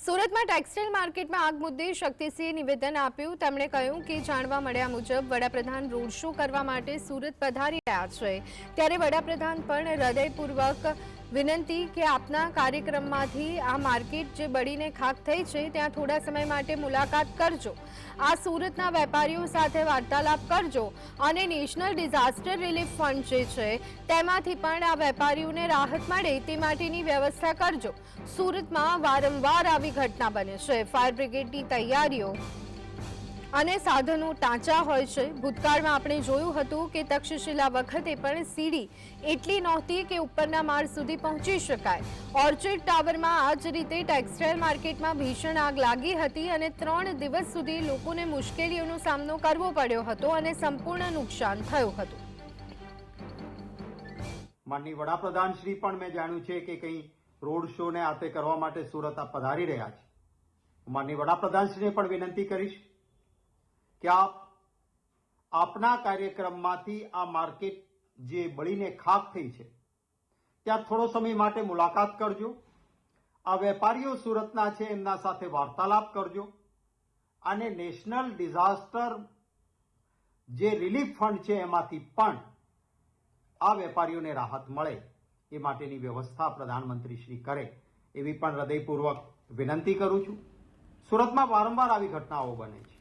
સુરતમાં ટેક્સટાઇલ માર્કેટમાં આગ મુદ્દે શક્તિસિંહે નિવેદન આપ્યું। તેમણે કહ્યું કે જાણવા મળ્યા મુજબ વડાપ્રધાન રોડ શો કરવા માટે સુરત પધારી રહ્યા છે, ત્યારે વડાપ્રધાન પણ હૃદયપૂર્વક વિનંતી કે આપના કાર્યક્રમમાંથી આ માર્કેટ જે બળીને ખાખ થઈ છે ત્યાં થોડા સમય માટે મુલાકાત કરજો, આ સુરતના વેપારીઓ સાથે વાર્તાલાપ કરજો અને નેશનલ ડિઝાસ્ટર રિલીફ ફંડ જે છે તેમાંથી પણ આ વેપારીઓને રાહત મળે તે માટેની વ્યવસ્થા કરજો। સુરતમાં વારંવાર આવી ઘટના બને છે। ફાયર બ્રિગેડની તૈયારીઓ અને સાધનો ટાંચા હોય છે। ભૂતકાળમાં આપણે જોયું હતું કે તક્ષશિલા વખતે પણ સીડી એટલી નહોતી કે ઉપરના માળ સુધી પહોંચી શકાય। ઓર્ચિડ ટાવરમાં આ જ રીતે ટેક્સટાઇલ માર્કેટમાં ભીષણ આગ લાગી હતી અને 3 દિવસ સુધી લોકોને મુશ્કેલીઓનો સામનો કરવો પડ્યો હતો અને સંપૂર્ણ નુકસાન થયું હતું। માનનીય વડાપ્રધાન શ્રી પણ મેં જાણ્યું છે કે કંઈ રોડ શો ને આતે કરવા માટે સુરત પધારી રહ્યા છે। માનનીય વડાપ્રધાન શ્રીને પણ વિનંતી કરીશ કે આપ આપના કાર્યક્રમમાંથી આ માર્કેટ જે બળીને ખાખ થઈ છે ત્યાં થોડો સમય માટે મુલાકાત કરજો, આ વેપારીઓ સુરતના છે એમના સાથે વાર્તાલાપ કરજો અને નેશનલ ડિઝાસ્ટર જે રિલીફ ફંડ છે એમાંથી પણ આ વેપારીઓને રાહત મળે એ માટેની વ્યવસ્થા પ્રધાનમંત્રી શ્રી કરે એવી પણ હૃદયપૂર્વક વિનંતી કરું છું। સુરતમાં વારંવાર આવી ઘટનાઓ બને છે।